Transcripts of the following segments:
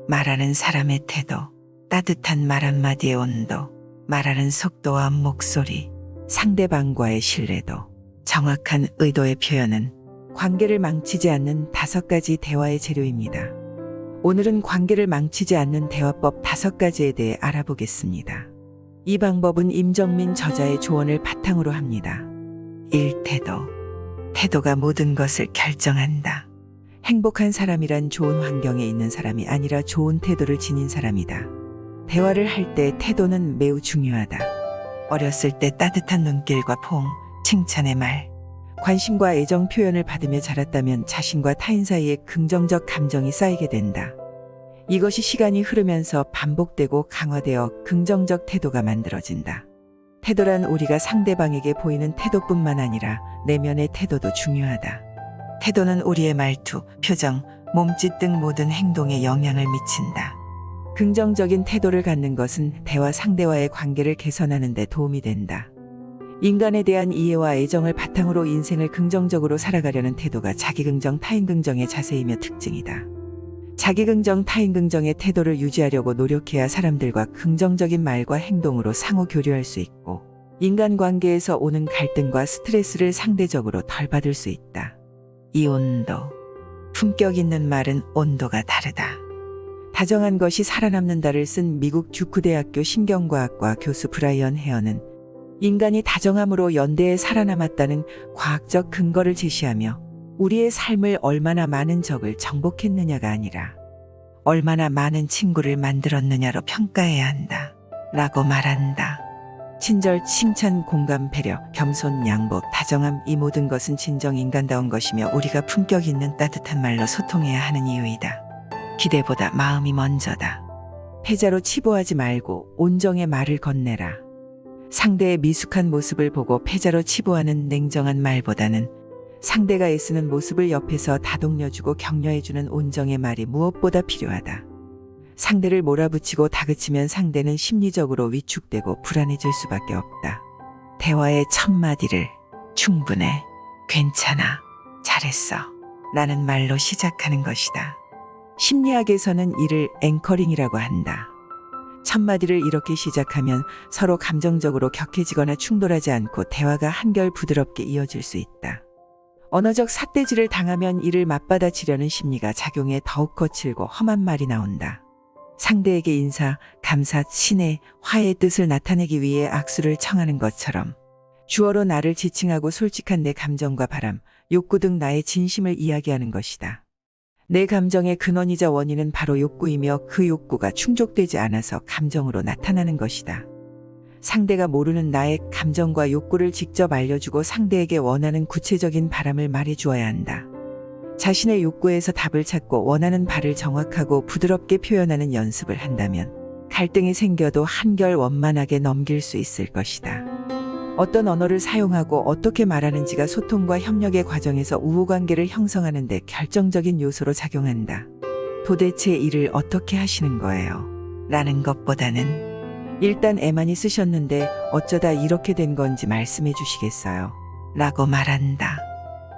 말하는 사람의 태도, 따뜻한 말 한마디의 온도, 말하는 속도와 목소리, 상대방과의 신뢰도, 정확한 의도의 표현은 관계를 망치지 않는 5가지 대화의 재료입니다. 오늘은 관계를 망치지 않는 대화법 5가지에 대해 알아보겠습니다. 이 방법은 임정민 저자의 조언을 바탕으로 합니다. 1. 태도. 태도가 모든 것을 결정한다. 행복한 사람이란 좋은 환경에 있는 사람이 아니라 좋은 태도를 지닌 사람이다. 대화를 할 때 태도는 매우 중요하다. 어렸을 때 따뜻한 눈길과 포옹, 칭찬의 말, 관심과 애정 표현을 받으며 자랐다면 자신과 타인 사이에 긍정적 감정이 쌓이게 된다. 이것이 시간이 흐르면서 반복되고 강화되어 긍정적 태도가 만들어진다. 태도란 우리가 상대방에게 보이는 태도뿐만 아니라 내면의 태도도 중요하다. 태도는 우리의 말투, 표정, 몸짓 등 모든 행동에 영향을 미친다. 긍정적인 태도를 갖는 것은 대화 상대와의 관계를 개선하는 데 도움이 된다. 인간에 대한 이해와 애정을 바탕으로 인생을 긍정적으로 살아가려는 태도가 자기긍정, 타인긍정의 자세이며 특징이다. 자기긍정, 타인긍정의 태도를 유지하려고 노력해야 사람들과 긍정적인 말과 행동으로 상호 교류할 수 있고 인간관계에서 오는 갈등과 스트레스를 상대적으로 덜 받을 수 있다. 이 온도. 품격 있는 말은 온도가 다르다. 다정한 것이 살아남는다를 쓴 미국 듀크 대학교 신경과학과 교수 브라이언 헤어는 인간이 다정함으로 연대에 살아남았다는 과학적 근거를 제시하며 우리의 삶을 얼마나 많은 적을 정복했느냐가 아니라 얼마나 많은 친구를 만들었느냐로 평가해야 한다. 라고 말한다. 친절, 칭찬, 공감, 배려, 겸손, 양보, 다정함 이 모든 것은 진정 인간다운 것이며 우리가 품격 있는 따뜻한 말로 소통해야 하는 이유이다. 기대보다 마음이 먼저다. 패자로 치부하지 말고 온정의 말을 건네라. 상대의 미숙한 모습을 보고 패자로 치부하는 냉정한 말보다는 상대가 애쓰는 모습을 옆에서 다독여주고 격려해주는 온정의 말이 무엇보다 필요하다. 상대를 몰아붙이고 다그치면 상대는 심리적으로 위축되고 불안해질 수밖에 없다. 대화의 첫 마디를 충분해, 괜찮아, 잘했어 라는 말로 시작하는 것이다. 심리학에서는 이를 앵커링이라고 한다. 첫 마디를 이렇게 시작하면 서로 감정적으로 격해지거나 충돌하지 않고 대화가 한결 부드럽게 이어질 수 있다. 언어적 삿대질을 당하면 이를 맞받아치려는 심리가 작용해 더욱 거칠고 험한 말이 나온다. 상대에게 인사, 감사, 친해, 화해의 뜻을 나타내기 위해 악수를 청하는 것처럼 주어로 나를 지칭하고 솔직한 내 감정과 바람, 욕구 등 나의 진심을 이야기하는 것이다. 내 감정의 근원이자 원인은 바로 욕구이며 그 욕구가 충족되지 않아서 감정으로 나타나는 것이다. 상대가 모르는 나의 감정과 욕구를 직접 알려주고 상대에게 원하는 구체적인 바람을 말해주어야 한다. 자신의 욕구에서 답을 찾고 원하는 바를 정확하고 부드럽게 표현하는 연습을 한다면 갈등이 생겨도 한결 원만하게 넘길 수 있을 것이다. 어떤 언어를 사용하고 어떻게 말하는지가 소통과 협력의 과정에서 우호관계를 형성하는 데 결정적인 요소로 작용한다. 도대체 일을 어떻게 하시는 거예요? 라는 것보다는 일단 애많이 쓰셨는데 어쩌다 이렇게 된 건지 말씀해 주시겠어요? 라고 말한다.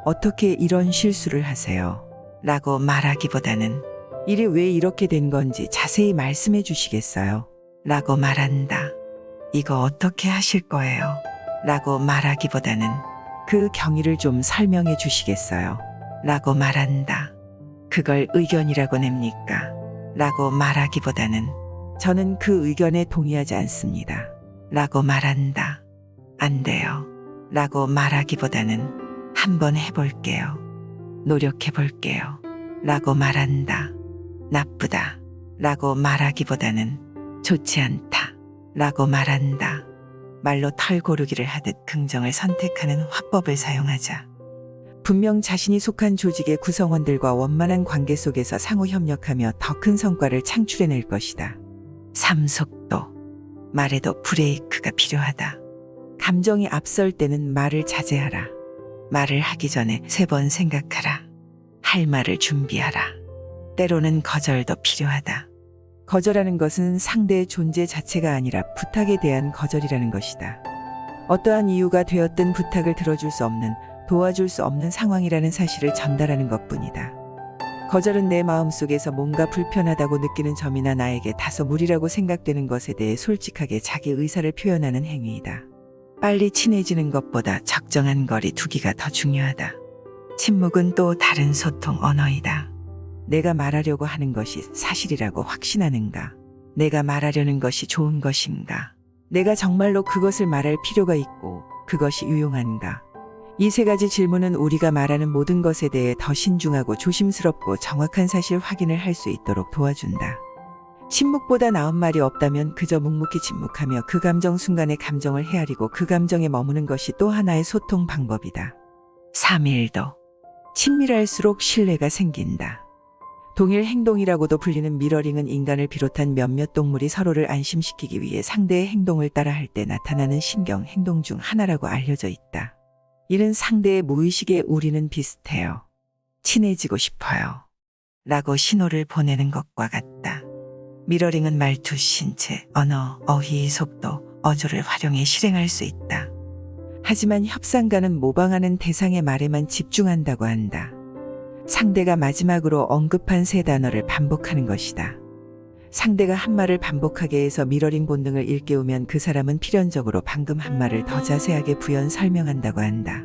어떻게 이런 실수를 하세요? 라고 말하기보다는 일이 왜 이렇게 된 건지 자세히 말씀해 주시겠어요? 라고 말한다. 이거 어떻게 하실 거예요? 라고 말하기보다는 그 경위를 좀 설명해 주시겠어요? 라고 말한다. 그걸 의견이라고 냅니까? 라고 말하기보다는 저는 그 의견에 동의하지 않습니다. 라고 말한다. 안 돼요. 라고 말하기보다는 한번 해볼게요. 노력해볼게요. 라고 말한다. 나쁘다. 라고 말하기보다는 좋지 않다. 라고 말한다. 말로 털 고르기를 하듯 긍정을 선택하는 화법을 사용하자. 분명 자신이 속한 조직의 구성원들과 원만한 관계 속에서 상호 협력하며 더 큰 성과를 창출해낼 것이다. 3. 속도. 말에도 브레이크가 필요하다. 감정이 앞설 때는 말을 자제하라. 말을 하기 전에 3번 생각하라. 할 말을 준비하라. 때로는 거절도 필요하다. 거절하는 것은 상대의 존재 자체가 아니라 부탁에 대한 거절이라는 것이다. 어떠한 이유가 되었든 부탁을 들어줄 수 없는, 도와줄 수 없는 상황이라는 사실을 전달하는 것뿐이다. 거절은 내 마음속에서 뭔가 불편하다고 느끼는 점이나 나에게 다소 무리라고 생각되는 것에 대해 솔직하게 자기 의사를 표현하는 행위이다. 빨리 친해지는 것보다 적정한 거리 두기가 더 중요하다. 침묵은 또 다른 소통 언어이다. 내가 말하려고 하는 것이 사실이라고 확신하는가? 내가 말하려는 것이 좋은 것인가? 내가 정말로 그것을 말할 필요가 있고 그것이 유용한가? 이 세 가지 질문은 우리가 말하는 모든 것에 대해 더 신중하고 조심스럽고 정확한 사실 확인을 할 수 있도록 도와준다. 침묵보다 나은 말이 없다면 그저 묵묵히 침묵하며 그 감정 순간의 감정을 헤아리고 그 감정에 머무는 것이 또 하나의 소통 방법이다. 3.1도. 친밀할수록 신뢰가 생긴다. 동일 행동이라고도 불리는 미러링은 인간을 비롯한 몇몇 동물이 서로를 안심시키기 위해 상대의 행동을 따라할 때 나타나는 신경 행동 중 하나라고 알려져 있다. 이는 상대의 무의식에 우리는 비슷해요. 친해지고 싶어요. 라고 신호를 보내는 것과 같다. 미러링은 말투, 신체, 언어, 어휘, 속도, 어조를 활용해 실행할 수 있다. 하지만 협상가는 모방하는 대상의 말에만 집중한다고 한다. 상대가 마지막으로 언급한 세 단어를 반복하는 것이다. 상대가 한 말을 반복하게 해서 미러링 본능을 일깨우면 그 사람은 필연적으로 방금 한 말을 더 자세하게 부연 설명한다고 한다.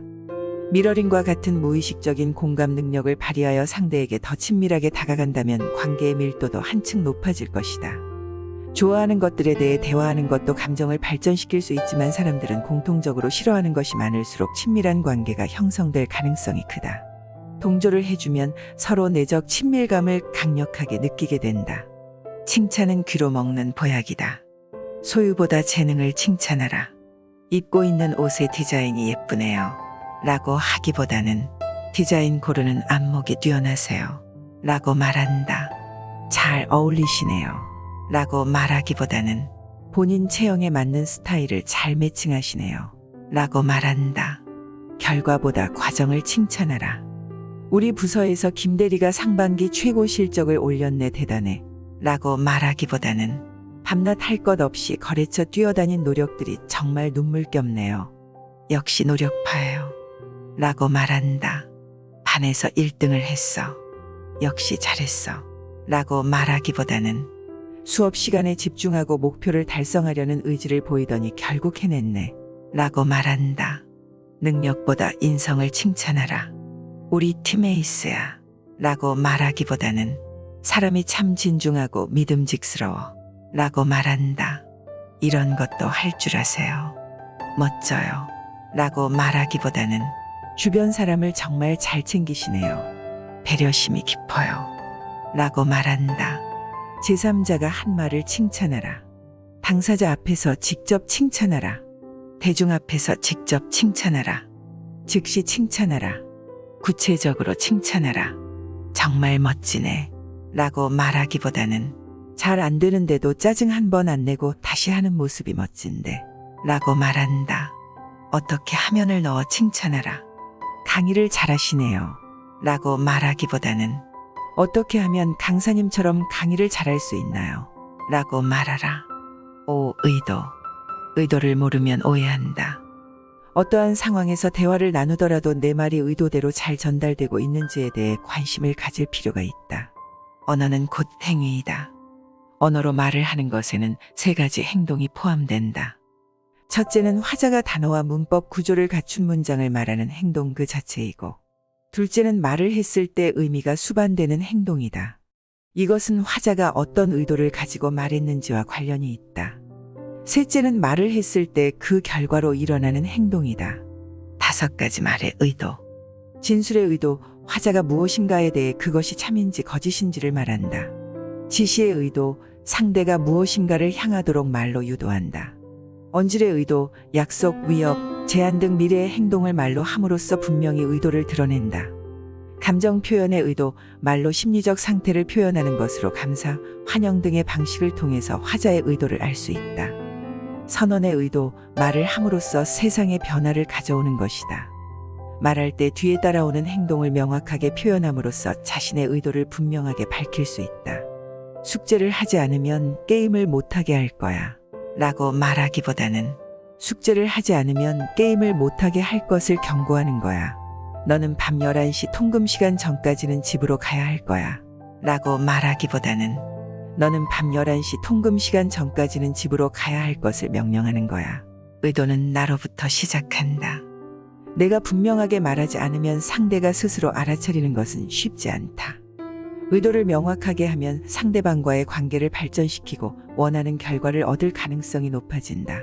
미러링과 같은 무의식적인 공감 능력을 발휘하여 상대에게 더 친밀하게 다가간다면 관계의 밀도도 한층 높아질 것이다. 좋아하는 것들에 대해 대화하는 것도 감정을 발전시킬 수 있지만 사람들은 공통적으로 싫어하는 것이 많을수록 친밀한 관계가 형성될 가능성이 크다. 동조를 해주면 서로 내적 친밀감을 강력하게 느끼게 된다. 칭찬은 귀로 먹는 보약이다. 소유보다 재능을 칭찬하라. 입고 있는 옷의 디자인이 예쁘네요. 라고 하기보다는 디자인 고르는 안목이 뛰어나세요. 라고 말한다. 잘 어울리시네요. 라고 말하기보다는 본인 체형에 맞는 스타일을 잘 매칭하시네요. 라고 말한다. 결과보다 과정을 칭찬하라. 우리 부서에서 김대리가 상반기 최고 실적을 올렸네, 대단해. 라고 말하기보다는 밤낮 할 것 없이 거래처 뛰어다닌 노력들이 정말 눈물겹네요. 역시 노력파예요. 라고 말한다. 반에서 1등을 했어. 역시 잘했어. 라고 말하기보다는 수업 시간에 집중하고 목표를 달성하려는 의지를 보이더니 결국 해냈네. 라고 말한다. 능력보다 인성을 칭찬하라. 우리 팀의 에이스야. 라고 말하기보다는 사람이 참 진중하고 믿음직스러워. 라고 말한다. 이런 것도 할 줄 아세요. 멋져요. 라고 말하기보다는 주변 사람을 정말 잘 챙기시네요. 배려심이 깊어요. 라고 말한다. 제3자가 한 말을 칭찬하라. 당사자 앞에서 직접 칭찬하라. 대중 앞에서 직접 칭찬하라. 즉시 칭찬하라. 구체적으로 칭찬하라. 정말 멋지네. 라고 말하기보다는 잘 안 되는데도 짜증 한 번 안 내고 다시 하는 모습이 멋진데. 라고 말한다. 어떻게 화면을 넣어 칭찬하라. 강의를 잘하시네요. 라고 말하기보다는 어떻게 하면 강사님처럼 강의를 잘할 수 있나요? 라고 말하라. 오, 의도. 의도를 모르면 오해한다. 어떠한 상황에서 대화를 나누더라도 내 말이 의도대로 잘 전달되고 있는지에 대해 관심을 가질 필요가 있다. 언어는 곧 행위이다. 언어로 말을 하는 것에는 세 가지 행동이 포함된다. 첫째는 화자가 단어와 문법 구조를 갖춘 문장을 말하는 행동 그 자체이고, 둘째는 말을 했을 때 의미가 수반되는 행동이다. 이것은 화자가 어떤 의도를 가지고 말했는지와 관련이 있다. 셋째는 말을 했을 때 그 결과로 일어나는 행동이다. 5가지 말의 의도. 진술의 의도, 화자가 무엇인가에 대해 그것이 참인지 거짓인지를 말한다. 지시의 의도, 상대가 무엇인가를 향하도록 말로 유도한다. 언질의 의도, 약속, 위협, 제안 등 미래의 행동을 말로 함으로써 분명히 의도를 드러낸다. 감정 표현의 의도, 말로 심리적 상태를 표현하는 것으로 감사, 환영 등의 방식을 통해서 화자의 의도를 알 수 있다. 선언의 의도, 말을 함으로써 세상의 변화를 가져오는 것이다. 말할 때 뒤에 따라오는 행동을 명확하게 표현함으로써 자신의 의도를 분명하게 밝힐 수 있다. 숙제를 하지 않으면 게임을 못하게 할 거야. 라고 말하기보다는 숙제를 하지 않으면 게임을 못하게 할 것을 경고하는 거야. 너는 밤 11시 통금 시간 전까지는 집으로 가야 할 거야. 라고 말하기보다는 너는 밤 11시 통금 시간 전까지는 집으로 가야 할 것을 명령하는 거야. 의도는 나로부터 시작한다. 내가 분명하게 말하지 않으면 상대가 스스로 알아차리는 것은 쉽지 않다. 의도를 명확하게 하면 상대방과의 관계를 발전시키고 원하는 결과를 얻을 가능성이 높아진다.